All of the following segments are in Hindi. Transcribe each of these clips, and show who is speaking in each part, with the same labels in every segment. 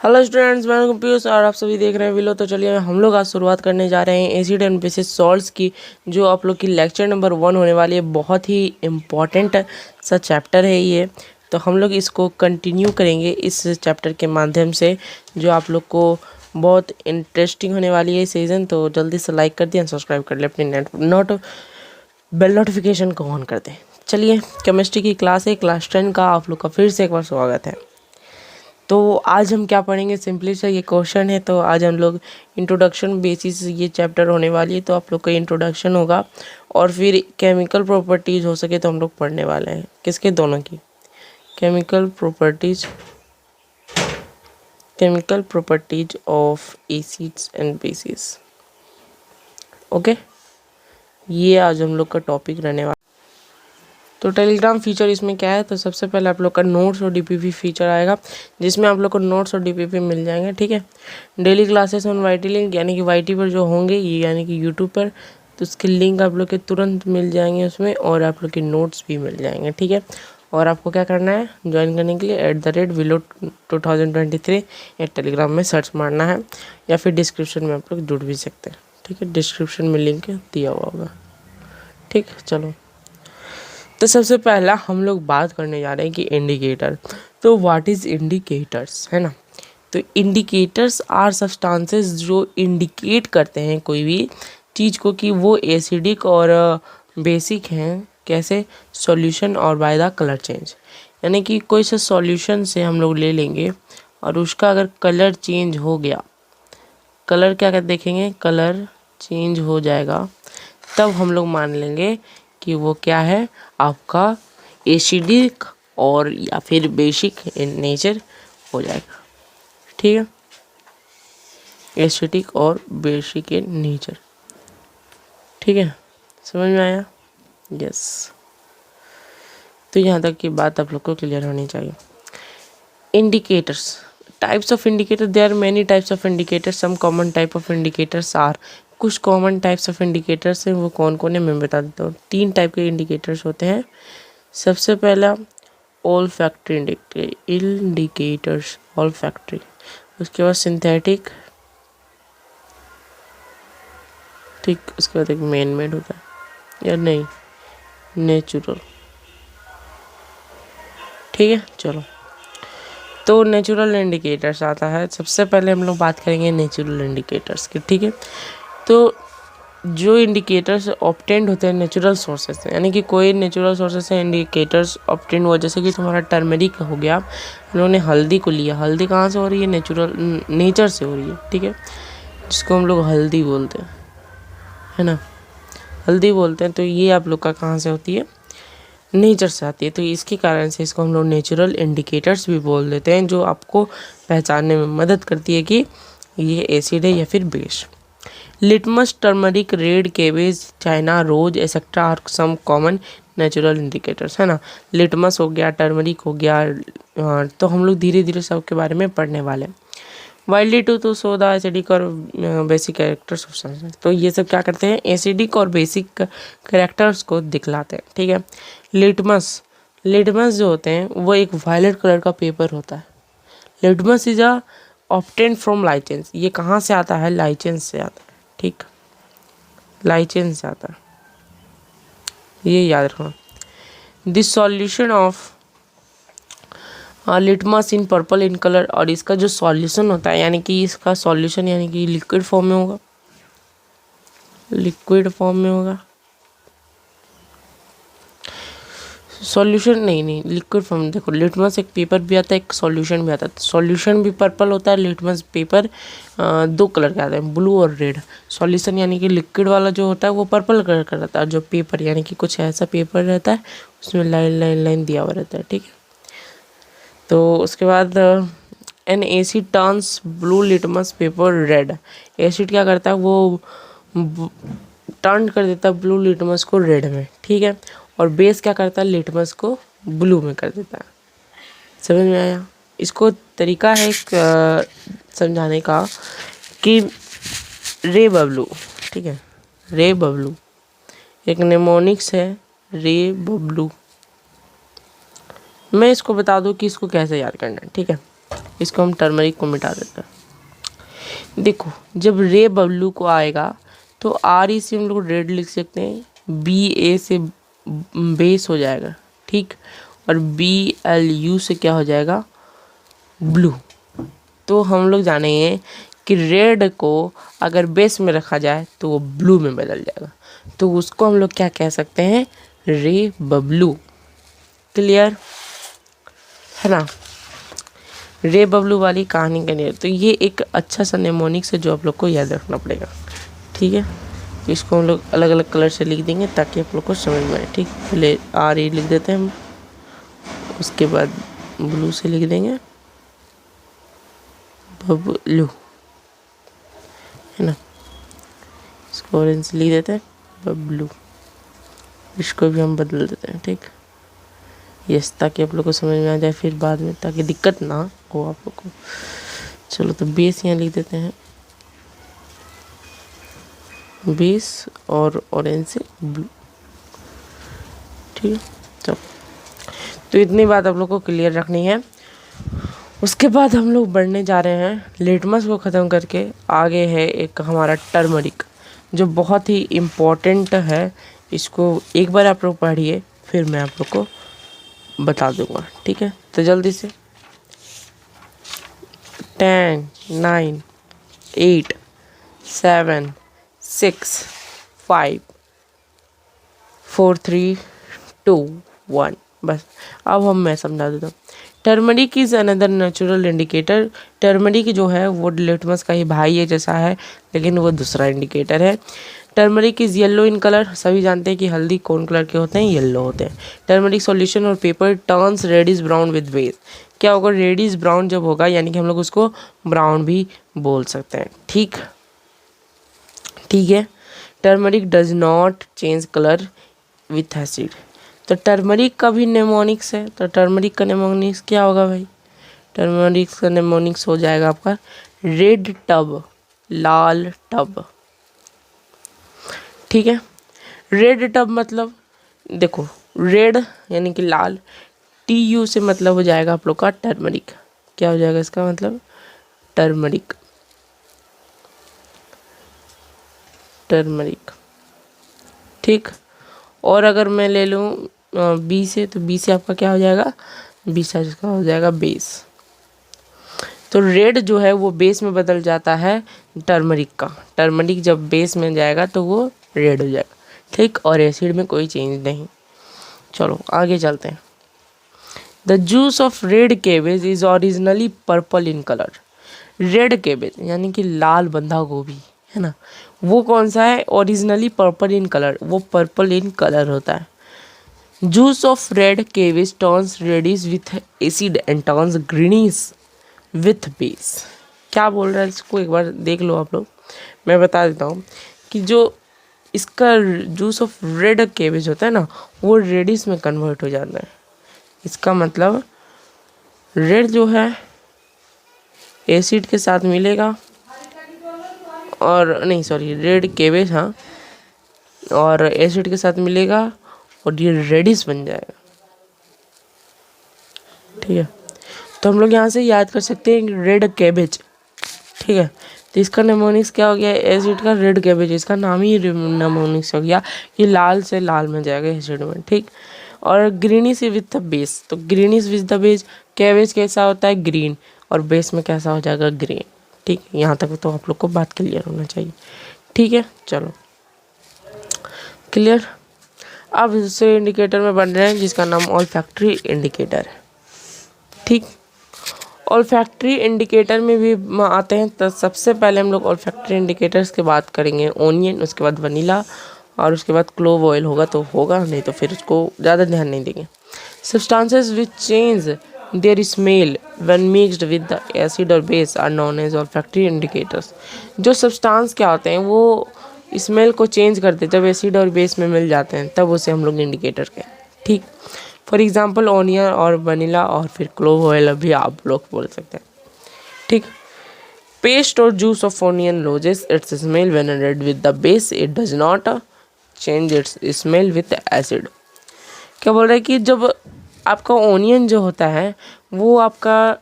Speaker 1: हेलो स्टूडेंट्स, मैं हूं पीयूष और आप सभी देख रहे हैं विलो। तो चलिए हम लोग आज शुरुआत करने जा रहे हैं एसिड एंड बेसिस सॉल्ट्स की, जो आप लोग की लेक्चर नंबर 1 होने वाली है। बहुत ही इम्पॉर्टेंट सा चैप्टर है ये, तो हम लोग इसको कंटिन्यू करेंगे इस चैप्टर के माध्यम से, जो आप लोग को बहुत इंटरेस्टिंग होने वाली है सीज़न। तो जल्दी से लाइक कर दिए, सब्सक्राइब कर ले, अपनी बेल नोटिफिकेशन को ऑन कर दें। चलिए, केमिस्ट्री की क्लास है, क्लास 10 का आप लोग का फिर से एक बार स्वागत है। तो आज हम क्या पढ़ेंगे, सिंपली सा ये क्वेश्चन है। तो आज हम लोग इंट्रोडक्शन बेसिस ये चैप्टर होने वाली है, तो आप लोग का इंट्रोडक्शन होगा और फिर केमिकल प्रॉपर्टीज़ हो सके तो हम लोग पढ़ने वाले हैं। किसके? दोनों की। Chemical properties of acids and bases. Okay, ये आज हम लोग का टॉपिक रहने वाला। तो टेलीग्राम फीचर इसमें क्या है, तो सबसे पहले आप लोग का नोट्स और डीपीपी फीचर आएगा, जिसमें आप लोग को नोट्स और डीपीपी मिल जाएंगे। ठीक है, daily classes on YT link, यानी कि वाईटी पर जो होंगे ये, यानी कि यूट्यूब पर, तो उसके लिंक आप लोग के तुरंत मिल जाएंगे उसमें, और आप लोग के नोट्स भी मिल जाएंगे। ठीक है, और आपको क्या करना है, ज्वाइन करने के लिए @विलो 2023 या टेलीग्राम में सर्च मारना है, या फिर डिस्क्रिप्शन में आप लोग जुड़ भी सकते हैं। ठीक है, डिस्क्रिप्शन में लिंक दिया हुआ होगा। ठीक, चलो। तो सबसे पहला हम लोग बात करने जा रहे हैं कि इंडिकेटर। तो व्हाट इज़ इंडिकेटर्स, है ना। तो इंडिकेटर्स आर सब्सटेंसेस जो इंडिकेट करते हैं कोई भी चीज़ को कि वो एसिडिक और बेसिक हैं। कैसे? सॉल्यूशन और बाय द कलर चेंज, यानी कि कोई सा सॉल्यूशन से हम लोग ले लेंगे और उसका अगर कलर चेंज हो गया, कलर क्या कर देखेंगे, कलर चेंज हो जाएगा, तब हम लोग मान लेंगे कि वो क्या है, आपका एसिडिक और या फिर बेसिक इन नेचर हो जाएगा। ठीक है, एसिडिक और बेसिक इन नेचर। ठीक है, समझ में आया? यस। तो यहाँ तक की बात आप लोग को क्लियर होनी चाहिए। Indicators, types of indicator, there are many types of indicators. Some common type of indicators are, कुछ कॉमन टाइप्स ऑफ इंडिकेटर्स हैं, वो कौन कौन है मैं बता देता हूँ। 3 टाइप के इंडिकेटर्स होते हैं। सबसे पहला all factory indicators, all factory. उसके बाद सिंथेटिक, ठीक, उसके बाद एक मैन मेड होता है, या नहीं, नेचुरल। ठीक है, चलो। तो नेचुरल इंडिकेटर्स आता है। सबसे पहले हम लोग बात करेंगे नेचुरल इंडिकेटर्स की। ठीक है, तो जो इंडिकेटर्स ऑब्टेंड होते हैं नेचुरल सोर्सेज से, यानी कि कोई नेचुरल सोर्सेज से इंडिकेटर्स ऑब्टेंड हुआ, जैसे कि तुम्हारा टर्मरिक हो गया, हम लोगों ने हल्दी को लिया। हल्दी कहाँ से हो रही है? नेचुरल नेचर से हो रही है। ठीक है, जिसको हम लोग हल्दी बोलते हैं, है ना, हल्दी बोलते हैं। तो ये आप लोग का कहाँ से होती है? नेचर से आती है। तो इसके कारण से इसको हम लोग नेचुरल इंडिकेटर्स भी बोल देते हैं, जो आपको पहचानने में मदद करती है कि ये एसिड है या फिर base. Litmus, turmeric, red, cabbage, China rose etcetera are some common natural indicators, है ना। लिटमस हो गया, टर्मरिक हो गया, तो हम लोग धीरे धीरे सबके बारे में पढ़ने वाले हैं। Widely to show the acidic और बेसिक कैरेक्टर्स ऑफ सब्सटेंस। तो ये सब क्या करते हैं, एसिडिक और बेसिक कैरेक्टर्स को दिखलाते हैं। ठीक है, लिटमस जो होते हैं वो एक वायलेट कलर का पेपर होता है। Litmus is a obtained from lichens. ये कहाँ से आता है? लाइचेंस से आता है। ठीक, लाइचेंस से आता है, ये याद रखना। This solution of litmus in purple in colour, और इसका जो सॉल्यूशन होता है, यानी कि इसका सॉल्यूशन यानी कि लिक्विड फॉर्म में होगा, लिक्विड फॉर्म में होगा। सॉल्यूशन नहीं, लिक्विड फॉर्म। देखो, लिटमस एक पेपर भी आता है, एक सॉल्यूशन भी आता है। सॉल्यूशन भी पर्पल होता है, लिटमस पेपर 2 कलर के आते हैं, ब्लू और रेड। सॉल्यूशन यानी कि लिक्विड वाला जो होता है वो पर्पल कलर का रहता है, जो पेपर यानी कि कुछ ऐसा पेपर रहता है, उसमें लाइन दिया हुआ रहता है। ठीक है, तो उसके बाद N asset turns blue litmus paper red. Acid क्या करता है, वो टर्न कर देता है ब्लू लिटमस को रेड में। ठीक है, और बेस क्या करता है, लिटमस को ब्लू में कर देता है। समझ में आया? इसको तरीका है समझाने का कि रे बबलू, ठीक है, रे बबलू एक नेमोनिक्स है, रे बबलू। मैं इसको बता दूं कि इसको कैसे याद करना है। ठीक है, इसको हम टर्मरिक को मिटा देते हैं। देखो जब रे बब्लू को आएगा तो आर ई से हम लोग रेड लिख सकते हैं, बी ए से बेस हो जाएगा, ठीक, और बी एल यू से क्या हो जाएगा, ब्लू। तो हम लोग जानेंगे कि रेड को अगर बेस में रखा जाए तो वो ब्लू में बदल जाएगा, तो उसको हम लोग क्या कह सकते हैं, रे बब्लू। क्लियर है ना, रे बब्लू वाली कहानी क्लियर। तो ये एक अच्छा सा नेमोनिक्स है जो आप लोग को याद रखना पड़ेगा, ठीक है। तो इसको हम लोग अलग अलग कलर से लिख देंगे ताकि आप लोग को समझ में आए, ठीक। पहले आर ई लिख देते हैं हम, उसके बाद ब्लू से लिख देंगे बब्लू, है ना। इसको ऑरेंज से लिख देते हैं बब्लू, इसको भी हम बदल देते हैं, ठीक। यस, ताकि आप लोग को समझ में आ जाए फिर बाद में, ताकि दिक्कत ना हो आप लोग को। चलो तो बेस यहाँ लिख देते हैं, बेस और ऑरेंज से ब्लू, ठीक है। चलो तो इतनी बात आप लोग को क्लियर रखनी है। उसके बाद हम लोग बढ़ने जा रहे हैं लिटमस को ख़त्म करके, आगे है एक हमारा टर्मरिक जो बहुत ही इम्पोर्टेंट है। इसको एक बार आप लोग पढ़िए फिर मैं आप लोग को बता दूंगा, ठीक है। तो जल्दी से 10 9 8 7 6 5 4 3 2 1, बस। अब मैं समझा देता हूँ। Turmeric is another natural indicator. Turmeric जो है वो लिटमस का ही भाई है जैसा है, लेकिन वो दूसरा इंडिकेटर है। Turmeric is yellow in colour. सभी जानते हैं कि हल्दी कौन कलर के होते हैं, येलो होते हैं। टर्मरिक सॉल्यूशन और paper turns reddish brown with base. क्या होगा, रेडिश ब्राउन जब होगा यानी कि हम लोग उसको ब्राउन भी बोल सकते हैं, ठीक है। Turmeric does not change colour with acid. तो टर्मरिक का भी नेमोनिक्स है, तो टर्मरिक का नेमोनिक्स क्या होगा भाई, टर्मरिक का नेमोनिक्स हो जाएगा आपका रेड टब, लाल टब, ठीक है। रेड टब मतलब देखो, रेड यानी कि लाल, टी यू से मतलब हो जाएगा आप लोग का टर्मरिक। क्या हो जाएगा इसका मतलब, टर्मरिक, टर्मरिक, ठीक। और अगर मैं ले लूँ बी से, तो बी से आपका क्या हो जाएगा, बी से इसका हो जाएगा बेस। तो रेड जो है वो बेस में बदल जाता है टर्मरिक का। टर्मरिक जब बेस में जाएगा तो वो रेड हो जाएगा, ठीक। और एसिड में कोई चेंज नहीं। चलो आगे चलते हैं। The juice of red cabbage is originally purple in colour. Red cabbage यानी कि लाल बंधा गोभी, है ना, वो कौन सा है, ओरिजिनली पर्पल इन कलर, वो पर्पल इन कलर होता है। Juice of red cabbage turns reddish with acid and turns greenish with base. क्या बोल रहा है, इसको एक बार देख लो आप लोग। मैं बता देता हूँ कि जो इसका जूस ऑफ रेड कैबेज होता है ना, वो रेडिश में कन्वर्ट हो जाता है। इसका मतलब रेड जो है एसिड के साथ मिलेगा, और नहीं सॉरी, रेड कैबेज, हाँ, और एसिड के साथ मिलेगा और ये रेडिश बन जाएगा, ठीक है। तो हम लोग यहाँ से याद कर सकते हैं रेड कैबेज, ठीक है। तो इसका नेमोनिक्स क्या हो गया, एसिड का रेड कैबेज, इसका नाम ही नेमोनिक्स हो गया। ये लाल से लाल में जाएगा एसिड में, ठीक। और ग्रीनिश विथ द बेस, तो greenish with the base, cabbage कैसा होता है, ग्रीन, और बेस में कैसा हो जाएगा, ग्रीन, ठीक। यहाँ तक तो आप लोग को बात क्लियर होना चाहिए, ठीक है। चलो क्लियर। अब दूसरे इंडिकेटर में बन रहे हैं जिसका नाम ऑल्फैक्टरी इंडिकेटर है, ठीक। ऑल्फैक्टरी इंडिकेटर में भी आते हैं। तो सबसे पहले हम लोग ऑल्फैक्टरी इंडिकेटर्स की बात करेंगे, ओनियन, उसके बाद वनीला, और उसके बाद क्लोव ऑयल होगा तो होगा, नहीं तो फिर उसको ज़्यादा ध्यान नहीं देंगे। Substances which change their smell when mixed with the acid और base are known as olfactory indicators. जो सब्सटेंस क्या होते हैं वो स्मेल को चेंज करते हैं, जब एसिड और बेस में मिल जाते हैं तब उसे हम लोग इंडिकेटर कहते हैं, ठीक। फॉर एग्जाम्पल ओनियन और वनीला, और फिर क्लोव ऑयल भी आप लोग बोल सकते हैं, ठीक। पेस्ट और juice of onion loses its smell when added with the base, it does not change its smell with acid। क्या बोल रहा है कि जब आपका ओनियन जो होता है वो आपका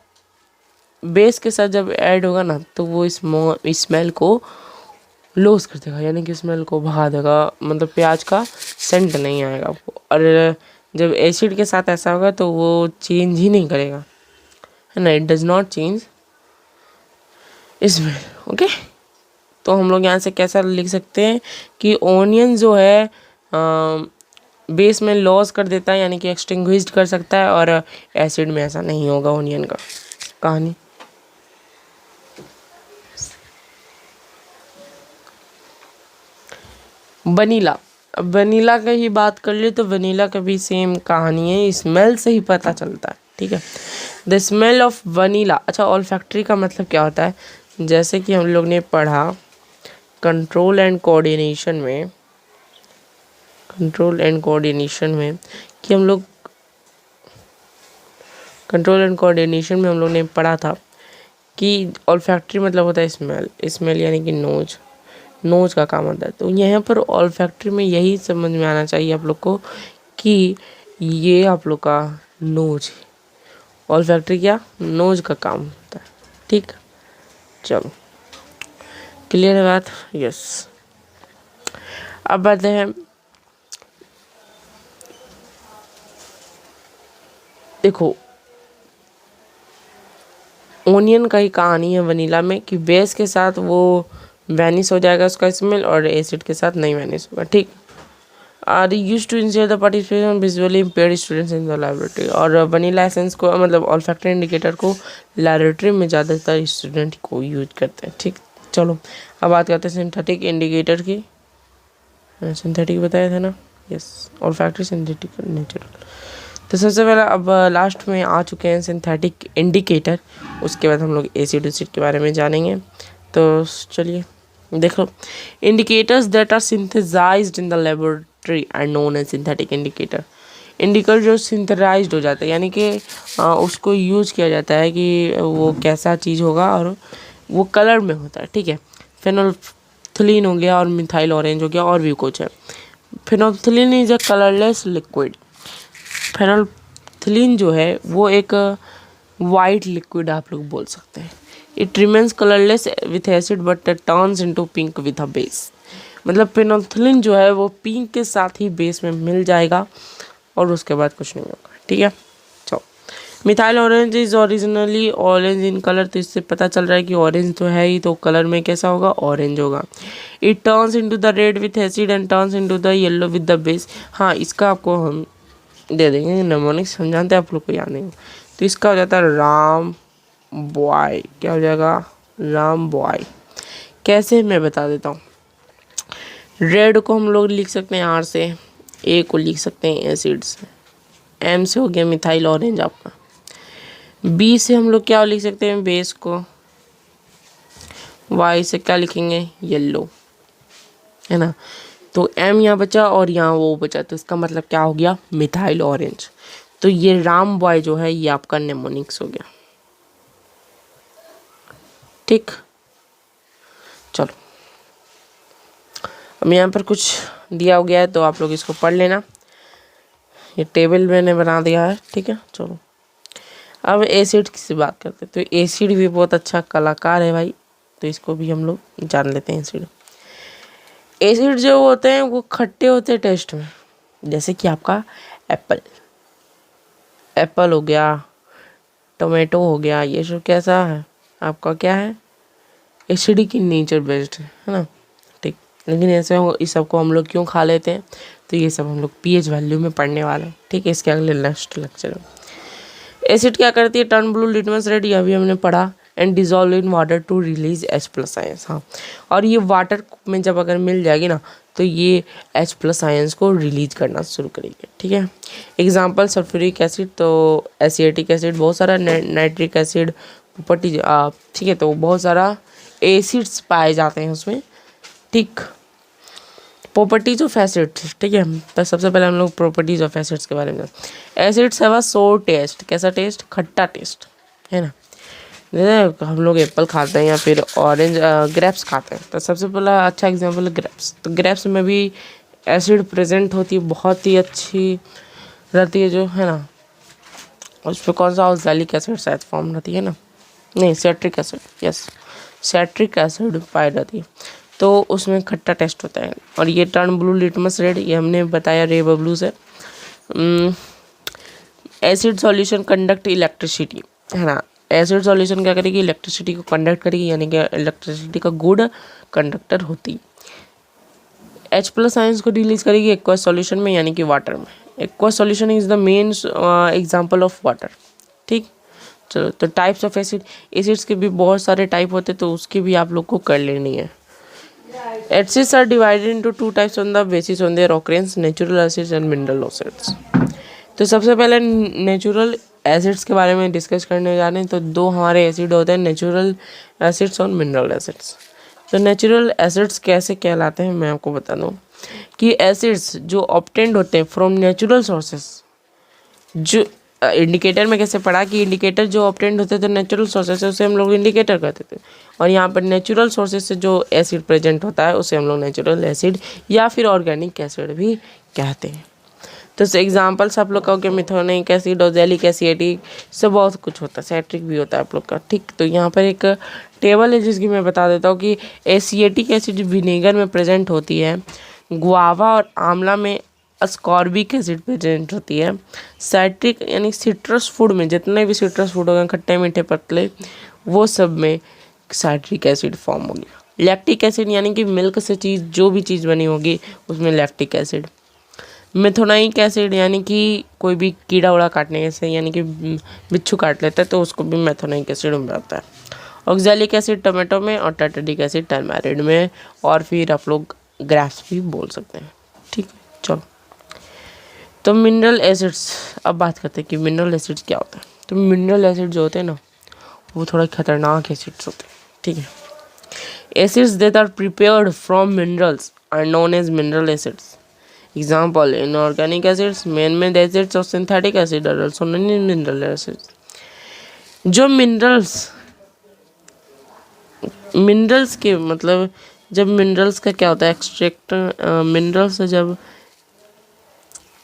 Speaker 1: बेस के साथ जब ऐड होगा ना तो वो स्मेल को लॉस कर देगा, यानी कि स्मेल को भगा देगा, मतलब प्याज का सेंट नहीं आएगा आपको। और जब एसिड के साथ ऐसा होगा तो वो चेंज ही नहीं करेगा, है ना, it does not change smell. Okay, तो हम लोग यहाँ से कैसा लिख सकते हैं कि ओनियन जो है बेस में लॉस कर देता है, यानी कि एक्सटिंग्विश्ड कर सकता है, और एसिड में ऐसा नहीं होगा ओनियन का कहानी। वनीला, अब वनीला का ही बात कर ले तो वनीला का भी सेम कहानी है, स्मेल से ही पता चलता है, ठीक है। The smell of vanilla. अच्छा, ऑल्फैक्टरी का मतलब क्या होता है, जैसे कि हम लोग ने पढ़ा कंट्रोल एंड कोऑर्डिनेशन में, कि हम लोग कंट्रोल एंड कोऑर्डिनेशन में हम लोग ने पढ़ा था कि ऑल्फैक्टरी मतलब होता है स्मेल यानी कि नोज का काम होता है। तो यहाँ पर ऑल्फैक्टरी में यही समझ में आना चाहिए आप लोग को कि ये आप लोग का नोज है, ऑल्फैक्टरी क्या नोज का काम होता है, ठीक। चलो, क्लियर है बात? यस। अब बात है, देखो ओनियन का ही कहानी है वनीला में कि बेस के साथ वो वैनिश हो जाएगा उसका स्मेल, और एसिड के साथ नहीं वैनिश होगा, ठीक। Are used to ensure the participation visually impaired students in the laboratory. और वनीला एसेंस को मतलब ऑल्फैक्टरी इंडिकेटर को लैबोरेटरी में ज़्यादातर स्टूडेंट को यूज करते हैं, ठीक। चलो, अब बात करते हैं सिंथेटिक इंडिकेटर की। सिंथेटिक बताया था ना, यस, ऑल्फैक्टरी सिंथेटिक नेचुरल। तो सबसे पहला अब लास्ट में आ चुके हैं सिंथेटिक इंडिकेटर, उसके बाद हम लोग एसिड के बारे में जानेंगे। तो चलिए देखो, indicators that are synthesised in the laboratory are known as synthetic indicator जो सिंथेसाइज्ड हो जाता है, यानी कि उसको यूज किया जाता है कि वो कैसा चीज़ होगा, और वो कलर में होता है, ठीक है। फेनोल्फ्थलीन हो गया और मिथाइल ऑरेंज हो गया, और भी कुछ है। फेनोल्फ्थलीन इज अ कलरलेस लिक्विड। फेनोल्फ्थलीन जो है वो एक वाइट लिक्विड आप लोग बोल सकते हैं। It remains colourless with acid but turns into pink with a base. मतलब फेनोल्फ्थलीन जो है वो पिंक के साथ ही बेस में मिल जाएगा, और उसके बाद कुछ नहीं होगा, ठीक है। चलो, methyl orange is originally orange in colour, तो इससे पता चल रहा है कि ऑरेंज तो है ही, तो कलर में कैसा होगा, ऑरेंज होगा। It turns into the red with acid and turns into the yellow with the base. हाँ, इसका आपको हम दे देंगे नेमोनिक, समझाते हैं आप लोग को याद नहीं। तो इसका हो जाता है राम बॉय। क्या हो जाएगा, राम बॉय। कैसे, मैं बता देता हूँ। रेड को हम लोग लिख सकते हैं आर से, ए को लिख सकते हैं एसिड से, एम से हो गया मिथाइल ऑरेंज आपका, बी से हम लोग क्या लिख सकते हैं बेस को, वाई से क्या लिखेंगे येलो, है ना। तो एम यहाँ बचा और यहाँ वो बचा, तो इसका मतलब क्या हो गया मिथाइल ऑरेंज। तो ये राम बॉय जो है ये आपका नेमोनिक्स हो गया, ठीक। चलो, अब यहाँ पर कुछ दिया हो गया है तो आप लोग इसको पढ़ लेना, ये टेबल मैंने बना दिया है, ठीक है। चलो, अब एसिड की बात करते हैं। तो एसिड भी बहुत अच्छा कलाकार है भाई, तो इसको भी हम लोग जान लेते हैं। एसिड जो होते हैं वो खट्टे होते हैं टेस्ट में, जैसे कि आपका एप्पल हो गया, टोमेटो हो गया, ये सब कैसा है आपका, क्या है एसिडिक इन नेचर बेस्ड है ना, ठीक। लेकिन ऐसे इस सबको हम लोग क्यों खा लेते हैं, तो ये सब हम लोग पीएच वैल्यू में पढ़ने वाले हैं, ठीक है, इसके अगले नेक्स्ट लेक्चर में। एसिड क्या करती है, टर्न ब्लू लिटमस रेड, यह भी हमने पढ़ा। And dissolve in water to release H+ ions. हाँ, और ये वाटर में जब अगर मिल जाएगी ना तो ये H+ आयंस को रिलीज करना शुरू करेगी, ठीक है। एग्जाम्पल सल्फ्यूरिक एसिड, तो एसिएटिक एसिड, बहुत सारा नाइट्रिक एसिड, प्रॉपर्टी, ठीक है। तो बहुत सारा एसिड्स पाए जाते हैं उसमें, ठीक। प्रॉपर्टीज ऑफ एसिड्स, ठीक है। तो सबसे पहले हम लोग प्रॉपर्टीज ऑफ एसिड्स के बारे में। एसिड्स हैव अ सोर टेस्ट, कैसा टेस्ट, खट्टा टेस्ट, है ना। जैसे हम लोग एप्पल खाते हैं या फिर ऑरेंज ग्रेप्स खाते हैं, तो सबसे पहला अच्छा एग्जांपल है ग्रेप्स। तो ग्रेप्स में भी एसिड प्रेजेंट होती है, बहुत ही अच्छी रहती है जो है ना, उस पर कौन सा ऑक्सैलिक एसिड शायद फॉर्म रहती है ना, नहीं citric acid, yes citric acid पाई जाती है, तो उसमें खट्टा टेस्ट होता है। और ये टर्न ब्लू लिटमस रेड, ये हमने बताया रे बबलू से। एसिड सॉल्यूशन कंडक्ट इलेक्ट्रिसिटी, है ना। एसिड सॉल्यूशन क्या करेगी, इलेक्ट्रिसिटी को कंडक्ट करेगी, यानी कि इलेक्ट्रिसिटी का गुड कंडक्टर होती। H+ आयंस को रिलीज करेगी एक्वा सॉल्यूशन में, यानी कि वाटर में। Aqua solution is the main example of water. ठीक, चलो तो टाइप्स ऑफ एसिड, एसिड्स के भी बहुत सारे टाइप होते हैं, तो उसकी भी आप लोग को कर लेनी है। Acids are divided into 2 types on the basis on their occurrence, natural acids and mineral acids. तो सबसे पहले नेचुरल एसिड्स के बारे में डिस्कस करने जा रहे हैं। तो 2 हमारे एसिड होते हैं, नेचुरल एसिड्स और मिनरल एसिड्स। तो नेचुरल एसिड्स कैसे कहलाते हैं मैं आपको बता दूं कि एसिड्स जो ऑब्टेन्ड होते हैं फ्रॉम नेचुरल सोर्सेस, जो इंडिकेटर में कैसे पढ़ा कि इंडिकेटर जो ऑब्टेन्ड होते थे नेचुरल सोर्सेस से, उसे हम लोग इंडिकेटर कहते थे। और यहाँ पर नेचुरल सोर्सेस से जो एसिड प्रेजेंट होता है उसे हम लोग नेचुरल एसिड या फिर ऑर्गेनिक एसिड भी कहते हैं। तो एग्जाम्पल्स आप लोग कहोगे मिथोनिक एसिड, ओजेलिक एसिड, सब बहुत कुछ होता है, साइट्रिक भी होता है आप लोग का। ठीक, तो यहाँ पर एक टेबल है जिसकी मैं बता देता हूँ कि एसिएटिक एसिड विनेगर में प्रेजेंट होती है, गुआवा और आंवला में अस्कॉर्बिक एसिड प्रेजेंट होती है, साइट्रिक यानी सिट्रस फूड में, जितने भी सिट्रस फूड हो गए खट्टे मीठे पतले, वो सब में साइट्रिक एसिड फॉर्म हो गया। लैक्टिक एसिड यानी कि मिल्क से चीज़ जो भी चीज़ बनी होगी उसमें लैक्टिक एसिड। मेथोनाइक एसिड यानी कि कोई भी कीड़ा उड़ा काटने से, यानी कि बिच्छू काट लेता है तो उसको भी मेथोनाइक एसिड में आता है। ऑक्जेलिक एसिड टोमेटो में और टार्टरिक एसिड टर्मरिक में, और फिर आप लोग ग्राफ्स भी बोल सकते हैं। ठीक है, चलो तो मिनरल एसिड्स, अब बात करते हैं कि मिनरल एसिड्स क्या होता है। तो मिनरल एसिड जो होते हैं ना, वो थोड़ा खतरनाक एसिड्स होते हैं। ठीक है, acids that are prepared from minerals are known as mineral acids. Example, inorganic acids, man-made acids और synthetic acid are also known as mineral acids। जो मिनरल्स के मतलब, जब मिनरल्स का क्या होता है, एक्सट्रैक्ट मिनरल्स जब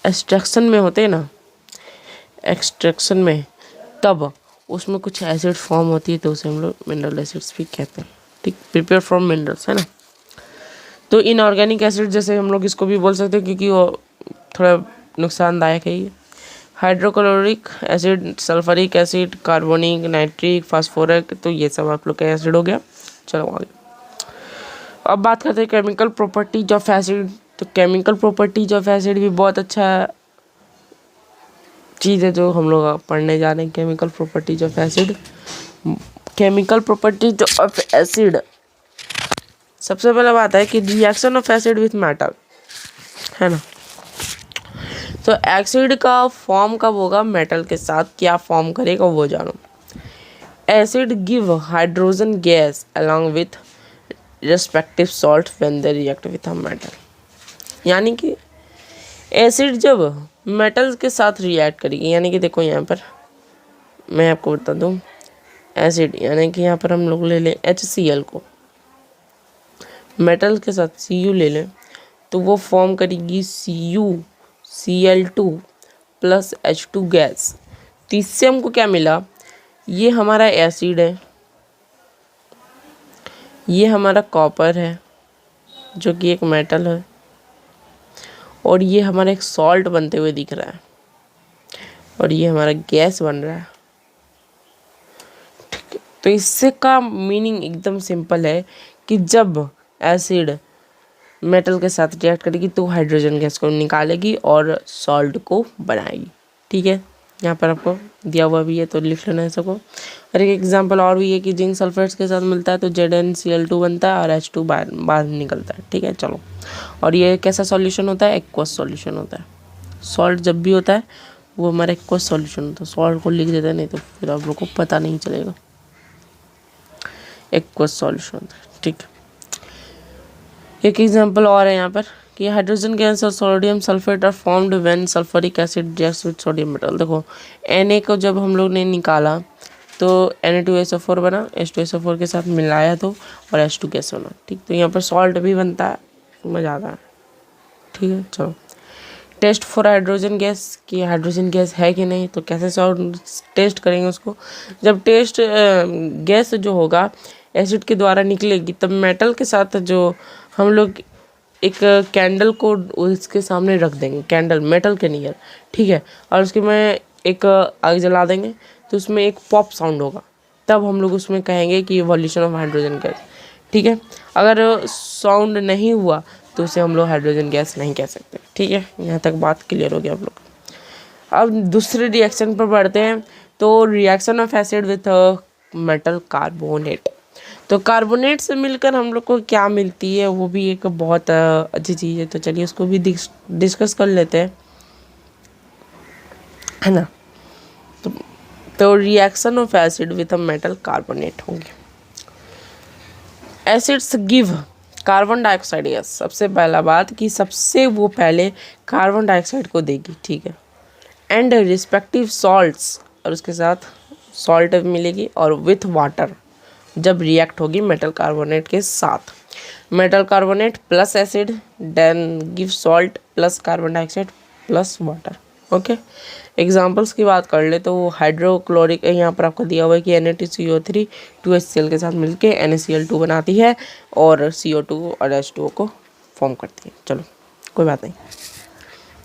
Speaker 1: एक्सट्रैक्शन में होते हैं ना, एक्सट्रैक्शन में, तब उसमें कुछ एसिड फॉर्म होती है, तो उसे हम लोग मिनरल एसिड्स भी कहते हैं। ठीक, प्रिपेयर फ्रॉम मिनरल्स, है ना। तो इनऑर्गेनिक एसिड जैसे हम लोग इसको भी बोल सकते हैं, क्योंकि वो थोड़ा नुकसानदायक है ये। Hydrochloric acid, sulphuric acid, carbonic, nitric, phosphoric, तो ये सब आप लोग का एसिड हो गया। चलो आगे, अब बात करते हैं केमिकल प्रॉपर्टीज ऑफ एसिड। तो केमिकल प्रॉपर्टीज ऑफ एसिड भी बहुत अच्छा चीज़ है जो हम लोग पढ़ने जा रहे हैं। Chemical properties of acid, chemical properties of acid, सबसे पहले बात है कि reaction of acid with metal, है ना। तो एसिड का फॉर्म कब होगा, मेटल के साथ क्या फॉर्म करेगा वो जानो। Acid give hydrogen gas along with respective salt when they react with a metal. यानी कि एसिड जब मेटल के साथ रिएक्ट करेगी, यानी कि देखो यहाँ पर मैं आपको बता दूँ, एसिड यानी कि यहाँ पर हम लोग ले लें HCl को, मेटल के साथ Cu ले लें, तो वो फॉर्म करेगी CuCl2 प्लस H2 गैस। तो इससे हमको क्या मिला, ये हमारा एसिड है, ये हमारा कॉपर है जो कि एक मेटल है, और ये हमारा एक सॉल्ट बनते हुए दिख रहा है, और ये हमारा गैस बन रहा है। ठीक है, तो इससे का मीनिंग एकदम सिंपल है कि जब एसिड मेटल के साथ रिएक्ट करेगी तो हाइड्रोजन गैस को निकालेगी और सॉल्ट को बनाएगी। ठीक है, यहाँ पर आपको दिया हुआ भी है तो लिख लेना है सबको। और एक एग्जांपल और भी है कि जिंक सल्फेट्स के साथ मिलता है तो ZnCl2 बनता है और H2 बाहर निकलता है। ठीक है, चलो, और ये कैसा सॉल्यूशन होता है, एक्वस सॉल्यूशन होता है। सॉल्ट जब भी होता है वो हमारा एक्वस सॉल्यूशन होता है। सॉल्ट को लिख देते हैं, नहीं तो फिर आप लोग को पता नहीं चलेगा। एक्वस सॉल्यूशन होता है। ठीक, एक एग्जांपल और है यहाँ पर कि हाइड्रोजन गैस और sodium sulphate are formed when sulphuric acid reacts with sodium metal. देखो Na को जब हम लोग ने निकाला तो Na2SO4 बना, H2SO4 के साथ मिलाया तो और H2 गैस बना। ठीक, तो यहाँ पर सॉल्ट भी बनता है, मज़ा आता है। ठीक है, चलो टेस्ट फॉर हाइड्रोजन गैस कि हाइड्रोजन गैस है कि नहीं, तो कैसे सॉल्व टेस्ट करेंगे उसको। जब टेस्ट गैस जो होगा एसिड के द्वारा निकलेगी, तब मेटल के साथ जो हम लोग एक कैंडल को उसके सामने रख देंगे, कैंडल मेटल के नियर, ठीक है, और उसके में एक आग जला देंगे, तो उसमें एक पॉप साउंड होगा, तब हम लोग उसमें कहेंगे कि इवोल्यूशन ऑफ हाइड्रोजन गैस, ठीक है। अगर साउंड नहीं हुआ तो उसे हम लोग हाइड्रोजन गैस नहीं कह सकते, ठीक है। यहाँ तक बात क्लियर हो गया आप लोग। अब दूसरे रिएक्शन पर बढ़ते हैं। तो reaction of acid with metal carbonate. तो कार्बोनेट से मिलकर हम लोग को क्या मिलती है, वो भी एक बहुत अच्छी चीज़ है, तो चलिए उसको भी डिस्कस कर लेते हैं, है ना। तो reaction of acid with a metal carbonate होंगे। Acids give carbon dioxide gas. सबसे पहला बात कि सबसे वो पहले कार्बन डाइऑक्साइड को देगी, ठीक है, एंड रिस्पेक्टिव सॉल्ट्स, और उसके साथ सॉल्ट मिलेगी, और विथ वाटर जब रिएक्ट होगी मेटल कार्बोनेट के साथ। Metal carbonate plus acid then give salt plus carbon dioxide plus water. Okay, examples की बात कर ले तो हाइड्रोक्लोरिक, यहाँ पर आपको दिया हुआ है कि Na2CO3 2HCl के साथ मिलके NaCl2 बनाती है और CO2 और H2O को फॉर्म करती है। चलो कोई बात नहीं,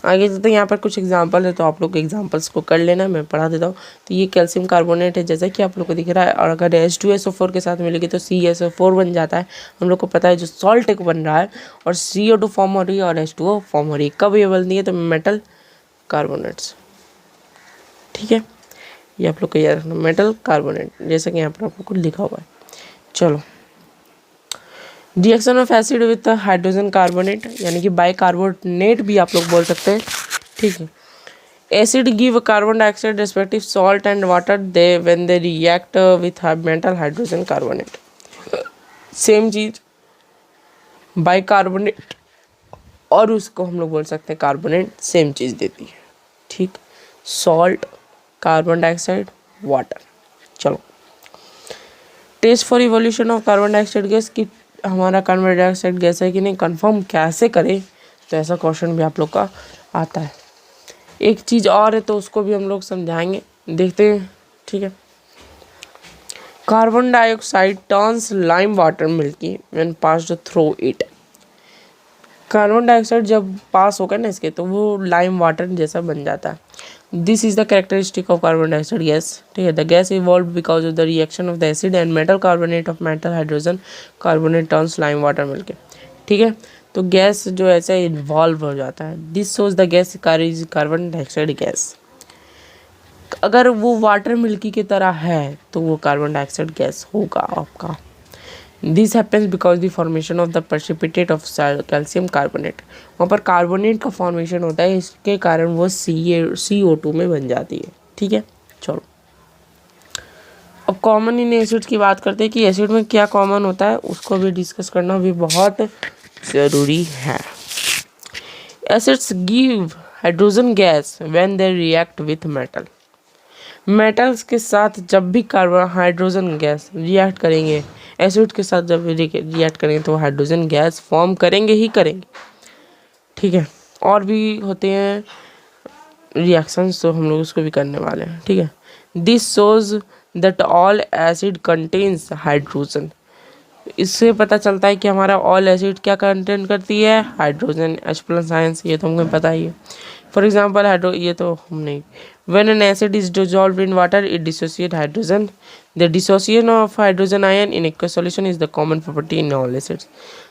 Speaker 1: आगे चलते हैं। यहाँ पर कुछ एग्जांपल है, तो आप लोग एग्जांपल्स को कर लेना, मैं पढ़ा देता हूँ। तो ये कैल्शियम कार्बोनेट है, जैसा कि आप लोग को दिख रहा है, और अगर H2SO4 के साथ मिलेगी तो CSO4 बन जाता है। हम लोग को पता है जो सॉल्ट एक बन रहा है और CO2 फॉर्म हो रही है और H2O फॉर्म हो रही है, कब ये बनती है, तो मेटल कार्बोनेट्स, ठीक है। ये आप लोग को याद रखना, मेटल कार्बोनेट, जैसा कि यहाँ पर आप लोग को लिखा हुआ है। चलो, reaction of acid with hydrogen carbonate, यानी कि बाइकार्बोनेट भी आप लोग बोल सकते हैं, ठीक है। Acid give carbon dioxide respective salt and water they when they react with metal hydrogen carbonate. Same चीज बाइकार्बोनेट और उसको हम लोग बोल सकते हैं कार्बोनेट, सेम चीज देती है, ठीक। Salt, carbon dioxide, water. चलो, test for evolution of carbon dioxide gas कि हमारा कार्बन डाइऑक्साइड गैस है कि नहीं, कंफर्म कैसे करें, तो ऐसा क्वेश्चन भी आप लोग का आता है। एक चीज़ और है तो उसको भी हम लोग समझाएंगे, देखते हैं, ठीक है। Carbon dioxide turns lime water milky when passed through it. Carbon dioxide जब पास होगा ना इसके, तो वो लाइम वाटर जैसा बन जाता है। This is the characteristic of carbon dioxide gas, ठीक है। The gas evolve because of the reaction of the acid and metal carbonate of metal hydrogen carbonate turns lime water मिलके, ठीक है। तो गैस जो ऐसे इन्वॉल्व हो जाता है, this shows the gas carbon dioxide gas. अगर वो वाटर मिल्की की तरह है तो वो कार्बन डाइऑक्साइड गैस होगा आपका। This happens because the formation of the precipitate of calcium carbonate. वहाँ पर कार्बोनेट का फॉर्मेशन होता है, इसके कारण वो CO2 में बन जाती है, ठीक है। चलो, अब कॉमन इन एसिड्स की बात करते हैं कि एसिड में क्या कॉमन होता है, उसको भी डिस्कस करना भी बहुत ज़रूरी है। Acids give hydrogen gas when they react with metal. Metals के साथ जब भी कार्बन हाइड्रोजन गैस रिएक्ट करेंगे, एसिड के साथ जब रिएक्ट करेंगे तो हाइड्रोजन गैस फॉर्म करेंगे ही करेंगे, ठीक है। और भी होते हैं रिएक्शंस, तो हम लोग उसको भी करने वाले हैं, ठीक है। This shows that all acid contains hydrogen. इससे पता चलता है कि हमारा ऑल एसिड क्या कंटेन करती है, हाइड्रोजन, H+ आयंस, ये तो हमको पता ही है। फॉर एग्जाम्पल हाइड्रो, ये तो हम नहीं। When an acid is dissolved in water it dissociate hydrogen. The dissociation of hydrogen ion in aqueous solution is the common property in all acids.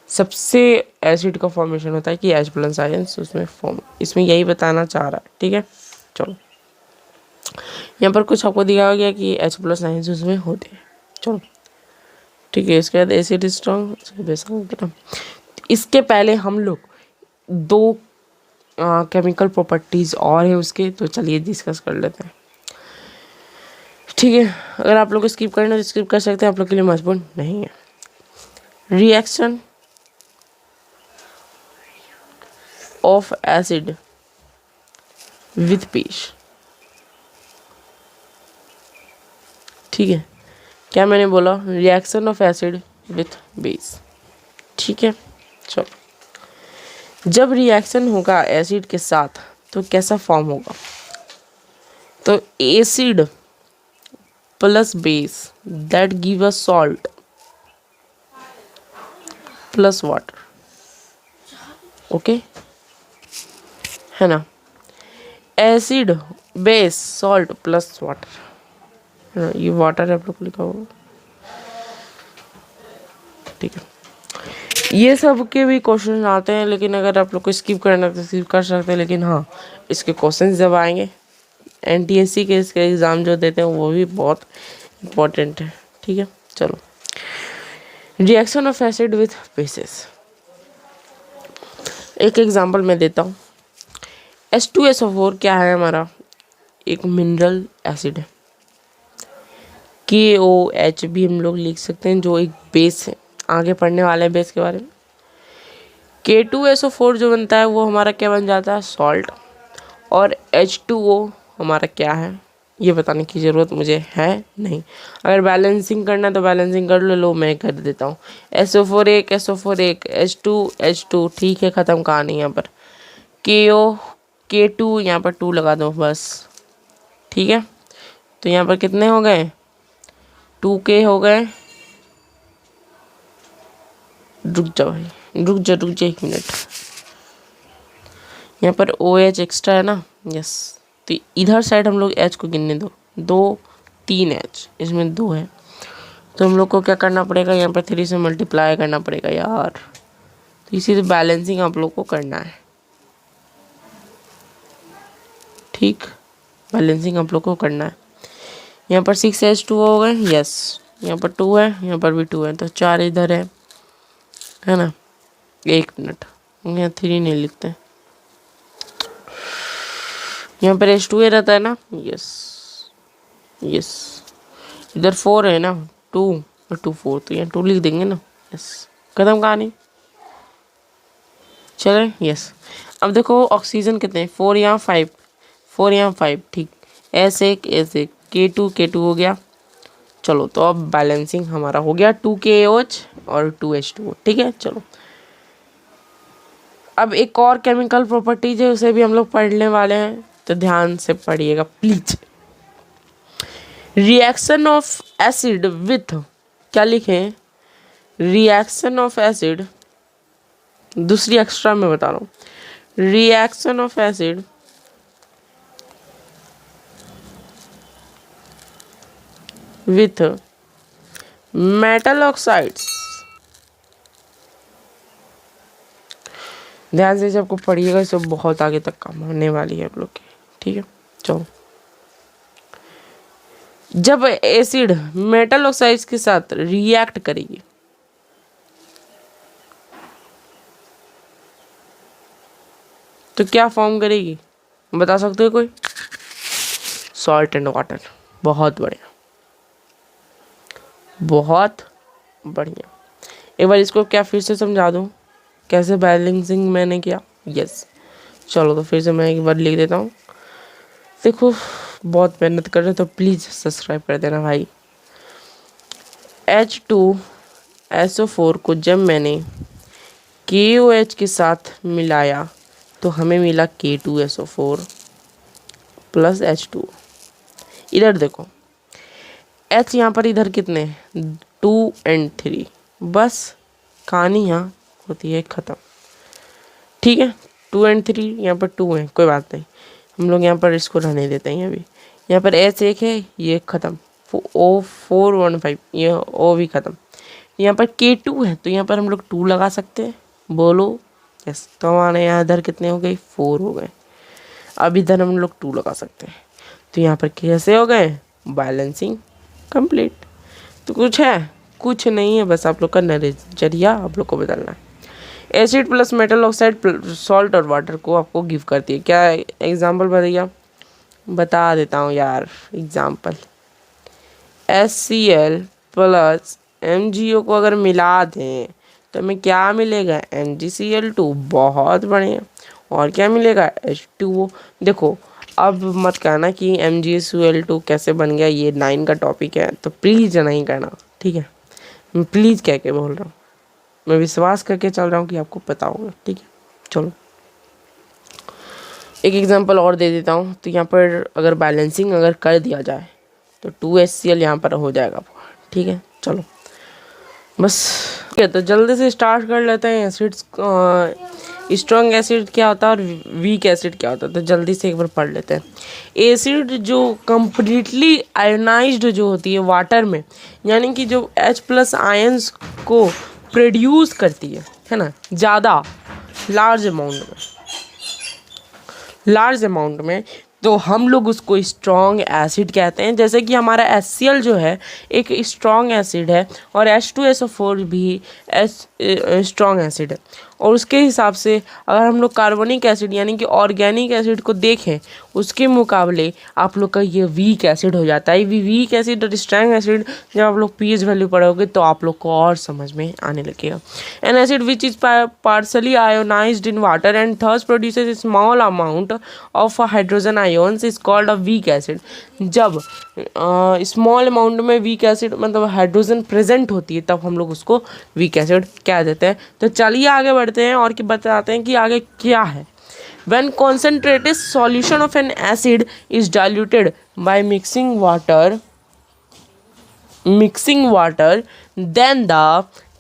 Speaker 1: सबसे एसिड का फॉर्मेशन होता है कि H+ आयंस उसमें फॉर्म, इसमें यही बताना चाह रहा है, ठीक है। चलो, यहाँ पर कुछ आपको दिया गया कि H+ आयंस उसमें होते हैं, चलो ठीक है। इसके बाद एसिड स्ट्रॉन्ग। इसके पहले हम लोग दो केमिकल प्रॉपर्टीज़ और है उसके, तो चलिए डिस्कस कर लेते हैं, ठीक है। अगर आप लोग को स्किप करना तो स्किप कर सकते हैं, आप लोग के लिए महत्वपूर्ण नहीं है। Reaction of acid with base, ठीक है। क्या मैंने बोला, reaction of acid with base, ठीक है। चलो, जब रिएक्शन होगा एसिड के साथ तो कैसा फॉर्म होगा? तो acid plus base that give us salt plus water, okay है ना। Acid base salt plus water, ये वाटर आप लोग को लिखा होगा, ठीक है। ये सब के भी क्वेश्चन आते हैं, लेकिन अगर आप लोग को स्किप करना तो स्किप कर सकते हैं, लेकिन हाँ इसके क्वेश्चन जब आएंगे एनटीएससी के इसके एग्ज़ाम जो देते हैं वो भी बहुत इम्पोर्टेंट है, ठीक है। चलो, reaction of acid with basis, एक एग्जांपल मैं देता हूँ। H2SO4 क्या है हमारा? एक मिनरल एसिड है। KOH भी हम लोग लिख सकते हैं, जो एक बेस है, आगे पढ़ने वाले हैं बेस के बारे में। K2SO4 जो बनता है वो हमारा क्या बन जाता है? सॉल्ट। और H2O हमारा क्या है ये बताने की ज़रूरत मुझे है नहीं। अगर बैलेंसिंग करना है तो बैलेंसिंग कर लो, मैं कर देता हूँ। SO4 एक, SO4 एक, H2 ठीक है, ख़त्म कहानी। यहाँ पर K2 यहाँ पर 2 लगा दो बस, ठीक है। तो यहाँ पर कितने हो गए? 2K हो गए। रुक जाओ भाई, रुक जा 1 मिनट। यहाँ पर OH एक्स्ट्रा है ना, यस। तो इधर साइड हम लोग H को गिनने दो, 2 3 H, इसमें 2 है, तो हम लोग को क्या करना पड़ेगा? यहाँ पर 3 से मल्टीप्लाई करना पड़ेगा यार। तो इसी से बैलेंसिंग आप लोग को करना है, ठीक, बैलेंसिंग आप लोग को करना है। यहाँ पर 6H2 हो गए, यस। यहाँ पर 2 है, यहाँ पर भी 2 है, तो 4 इधर है ना। 1 मिनट, यहाँ 3 नहीं लिखते, यहाँ पर H2 रहता है ना, यस यस। इधर 4 है ना, 2 और 2 4, तो यहाँ 2 लिख देंगे ना, यस। खत्म कहानी, चले, यस। अब देखो ऑक्सीजन कितने हैं? 4 यहाँ 5, 4 यहाँ 5, ठीक। S1 S1, K2 हो गया। चलो, तो अब बैलेंसिंग हमारा हो गया 2KOH और 2H2O, ठीक है। चलो, अब एक और केमिकल प्रॉपर्टीज है, उसे भी हम लोग पढ़ने वाले हैं, तो ध्यान से पढ़िएगा please. Reaction of acid with, क्या लिखें? रिएक्शन ऑफ एसिड, दूसरी एक्स्ट्रा में बता रहा हूँ। Reaction of acid with metal oxides, ध्यान से जब को पढ़िएगा, इससे बहुत आगे तक काम होने वाली है आप लोग की, ठीक है। चलो, जब एसिड मेटल ऑक्साइड्स के साथ रिएक्ट करेगी तो क्या फॉर्म करेगी, बता सकते हो कोई? Salt and water. बहुत बढ़िया, बहुत बढ़िया। एक बार इसको क्या फिर से समझा दूं कैसे बैलेंसिंग मैंने किया? यस। चलो, तो फिर से मैं एक बार लिख देता हूँ। देखो, बहुत मेहनत कर रहे हो तो प्लीज़ सब्सक्राइब कर देना भाई। H2SO4 को जब मैंने KOH के साथ मिलाया तो हमें मिला K2SO4 प्लस H2। इधर देखो, H यहाँ पर इधर कितने? 2 और 3, बस कहानी यहाँ होती है ख़त्म, ठीक है। 2 और 3, यहाँ पर 2 है, कोई बात नहीं, हम लोग यहाँ पर इसको रहने देते हैं। अभी यहाँ पर H1 है, ये ख़त्म। O415, ये O भी ख़त्म। यहाँ पर K2 है, तो यहाँ पर हम लोग 2 लगा सकते हैं, बोलो यस। तो हमारे यहाँ इधर कितने हो गए? 4 हो गए। अब इधर हम लोग 2 लगा सकते हैं, तो यहाँ पर कैसे हो गए? Balancing complete. तो कुछ है? कुछ नहीं है, बस आप लोग का नजरिया आप लोग को बदलना है। Acid plus metal oxide salt और वाटर को आपको गिव करती है। क्या एग्जाम्पल बताइए? बता देता हूँ यार एग्जाम्पल। HCl प्लस MgO को अगर मिला दें तो हमें क्या मिलेगा? MgCl2। बहुत बढ़िया। और क्या मिलेगा? H2O। देखो, अब मत कहना कि MgCl2 कैसे बन गया, ये 9 का टॉपिक है, तो प्लीज़ नहीं कहना, ठीक है। मैं प्लीज़ कह के बोल रहा हूँ, मैं विश्वास करके चल रहा हूँ कि आपको पता होगा, ठीक है। चलो, एक एग्जांपल और दे देता हूँ। तो यहाँ पर अगर बैलेंसिंग अगर कर दिया जाए तो 2HCl यहाँ पर हो जाएगा, ठीक है। चलो बस ठीक है, तो जल्दी से स्टार्ट कर लेते हैं। एसिड्स, स्ट्रॉन्ग एसिड क्या होता है और वीक एसिड क्या होता है, तो जल्दी से एक बार पढ़ लेते हैं। एसिड जो कंप्लीटली आयनाइज्ड जो होती है वाटर में, यानी कि जो H+ आयंस को प्रोड्यूस करती है ना, ज़्यादा लार्ज अमाउंट में, तो हम लोग उसको स्ट्रॉन्ग एसिड कहते हैं। जैसे कि हमारा HCl जो है एक स्ट्रॉन्ग एसिड है और H2SO4 भी स्ट्रॉन्ग एसिड है। और उसके हिसाब से अगर हम लोग कार्बनिक एसिड यानी कि ऑर्गेनिक एसिड को देखें, उसके मुकाबले आप लोग का ये वीक एसिड हो जाता है। वीक एसिड और स्ट्रॉन्ग एसिड जब आप लोग pH वैल्यू पढ़ोगे तो आप लोग को और समझ में आने लगेगा। An acid which is partially ionised in water and thus produces small amount of hydrogen ions is called a weak acid. जब स्मॉल अमाउंट में वीक एसिड मतलब हाइड्रोजन प्रेजेंट होती है तब हम लोग उसको वीक एसिड कह देते हैं। तो चलिए आगे बढ़ते हैं और बताते हैं कि आगे क्या है। When concentrated solution of an acid is diluted by mixing water, then the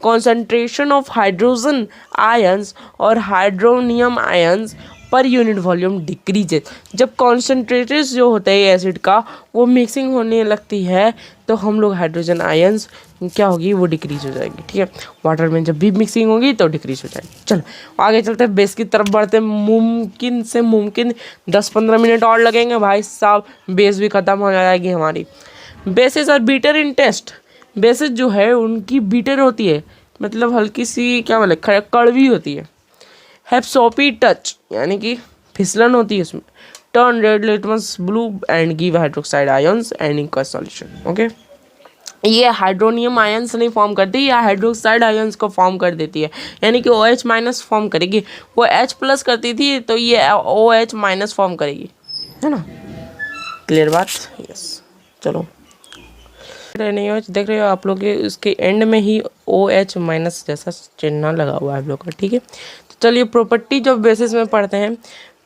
Speaker 1: concentration of hydrogen ions or hydronium ions per unit volume decreases. जब कॉन्सेंट्रेटेड जो होता है एसिड का वो मिक्सिंग होने लगती है तो हम लोग हाइड्रोजन आयंस क्या होगी, वो डिक्रीज हो जाएगी, ठीक है। वाटर में जब भी मिक्सिंग होगी तो डिक्रीज हो जाएगी। चलो आगे चलते हैं, बेस की तरफ बढ़ते हैं। मुमकिन से मुमकिन 10-15 मिनट और लगेंगे भाई साहब, बेस भी ख़त्म हो जाएगी हमारी। बेसिस और बीटर इन टेस्ट। बेसिस जो है उनकी बीटर होती है, मतलब हल्की सी क्या बोले कड़वी होती है। हैव सोपी टच यानी कि फिसलन होती है उसमें। Turn red litmus blue and give hydroxide ions and equals solution. Okay, ये हाइड्रोनियम आयंस नहीं फॉर्म करती, या हाइड्रोक्साइड आयंस को फॉर्म कर देती है, यानी कि OH- फॉर्म करेगी। वो H+ करती थी तो ये OH- फॉर्म करेगी, है ना। क्लियर बात, यस। चलो नहीं हो देख रहे हो आप लोग, उसके एंड में ही OH- जैसा चिन्ह लगा हुआ है आप लोग का, ठीक है। तो चलिए प्रॉपर्टीज ऑफ बेसिस में पढ़ते हैं।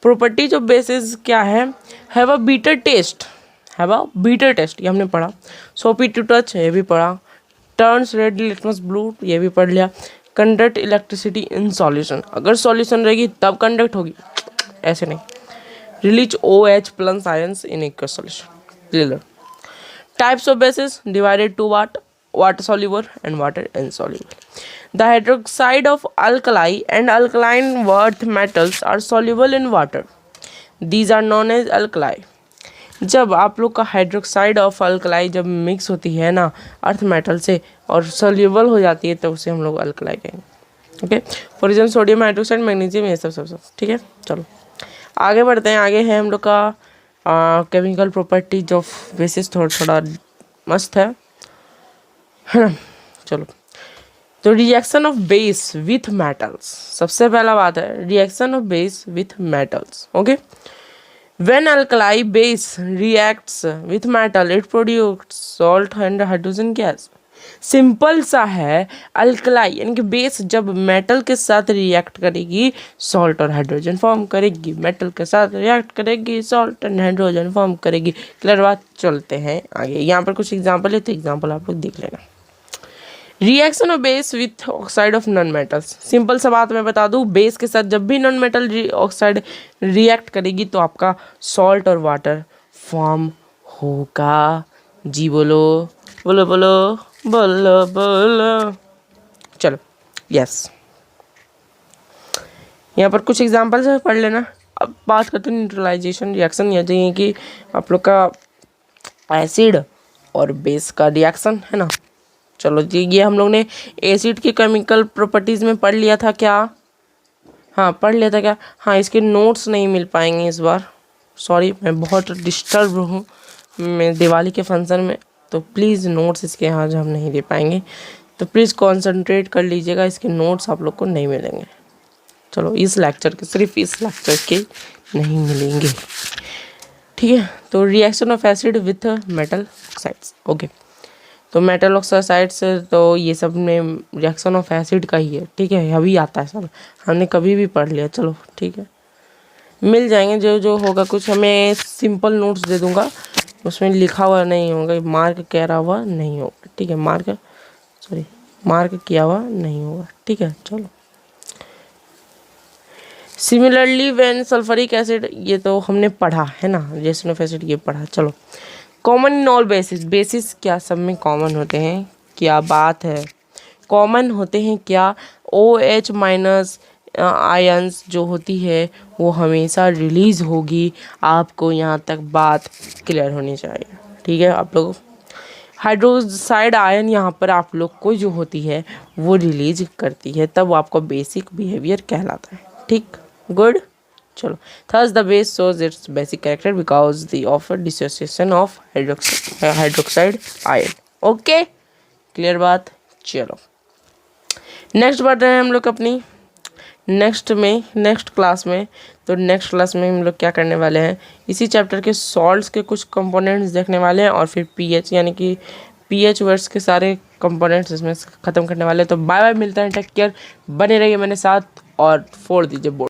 Speaker 1: प्रॉपर्टीज ऑफ बेसिस क्या है? हैव अ बीटर टेस्ट, ये हमने पढ़ा। सोपी टू टच ये भी पढ़ा। टर्न्स रेड लिटमस ब्लू ये भी पढ़ लिया। कंडक्ट इलेक्ट्रिसिटी इन सॉल्यूशन, अगर सॉल्यूशन रहेगी तब कंडक्ट होगी, ऐसे नहीं। Release OH+ ions in aqueous solution. Clear. Types of bases divided to what? Water soluble and water insoluble. The hydroxide of alkali and alkaline earth metals are soluble in water. These are known as alkali. जब आप लोग का हाइड्रोक्साइड ऑफ अल्कलाई जब मिक्स होती है ना अर्थ मेटल से और सोल्यूबल हो जाती है तो उसे हम लोग अल्कलाई कहेंगे। Okay, for example sodium hydroxide, magnesium, ये सब, ठीक है। चलो आगे बढ़ते हैं। आगे है हम लोग का केमिकल प्रॉपर्टीज ऑफ बेसिस, थोड़ा मस्त है ना। चलो, तो reaction of base with metals, सबसे पहला बात है reaction of base with metals. Okay, when alkali base reacts with metal it produce salt and hydrogen gas. Simple सा है, अल्कलाई यानी कि बेस जब मेटल के साथ रिएक्ट करेगी सॉल्ट और हाइड्रोजन फॉर्म करेगी, मेटल के साथ रिएक्ट करेगी सॉल्ट एंड हाइड्रोजन फॉर्म करेगी। क्लियर बात। चलते हैं आगे, यहाँ पर कुछ एग्जांपल है तो एग्जांपल आप लोग देख लेना। Reaction of base with oxide of non metals. Simple सा बात मैं बता दूं, बेस के साथ जब भी नॉन मेटल ऑक्साइड रिएक्ट करेगी तो आपका सॉल्ट और वाटर फॉर्म होगा। जी बोलो बोलो बोलो बोलो बोलो। चलो यस, यहाँ पर कुछ एग्जांपल्स है, पढ़ लेना। अब बात करते हैं न्यूट्रलाइजेशन रिएक्शन, या चाहिए कि आप लोग का एसिड और बेस का रिएक्शन है ना। चलो जी, ये हम लोग ने एसिड की केमिकल प्रॉपर्टीज़ में पढ़ लिया था क्या? हाँ पढ़ लिया था क्या? हाँ, इसके नोट्स नहीं मिल पाएंगे इस बार, सॉरी, मैं बहुत डिस्टर्ब हूँ मैं दिवाली के फंक्शन में, तो प्लीज़ नोट्स इसके आज हम नहीं दे पाएंगे, तो प्लीज़ कंसंट्रेट कर लीजिएगा, इसके नोट्स आप लोग को नहीं मिलेंगे। चलो इस लेक्चर के, सिर्फ इस लेक्चर के नहीं मिलेंगे, ठीक है। तो reaction of acid with metal oxides. Okay, तो मेटल ऑक्साइड से तो ये सब में रिएक्शन ऑफ एसिड का ही है, ठीक है, अभी आता है सब, हमने कभी भी पढ़ लिया। चलो ठीक है, मिल जाएंगे, जो जो होगा कुछ हमें सिंपल नोट्स दे दूंगा, उसमें लिखा हुआ नहीं होगा, मार्क करा हुआ नहीं होगा, ठीक है, मार्क किया हुआ नहीं होगा, ठीक है। चलो, सिमिलरली व्हेन सल्फ्यूरिक एसिड, ये तो हमने पढ़ा है ना, जेसनोफ एसिड ये पढ़ा। चलो, common in all basis, basis क्या सब में कॉमन होते हैं, क्या बात है, कॉमन होते हैं क्या, OH माइनस आयंस जो होती है वो हमेशा रिलीज होगी, आपको यहाँ तक बात क्लियर होनी चाहिए, ठीक है। आप लोग हाइड्रोक्साइड आयन यहाँ पर आप लोग को जो होती है वो रिलीज करती है, तब वो आपका बेसिक बिहेवियर कहलाता है, ठीक, गुड। चलो, thus the base shows its basic character because the offer dissociation of hydroxide ion, okay, clear बात। चलो, नेक्स्ट बढ़ रहे हैं हम लोग अपनी नेक्स्ट क्लास में। तो नेक्स्ट क्लास में हम लोग क्या करने वाले हैं, इसी चैप्टर के सॉल्ट्स के कुछ कंपोनेंट्स देखने वाले हैं, और फिर पीएच यानी कि पीएच वर्ड्स के सारे कंपोनेंट्स इसमें ख़त्म करने वाले हैं। तो बाय बाय, मिलते हैं, टेक केयर, बने रहिए मेरे साथ और फोड़ दीजिए बोर्ड।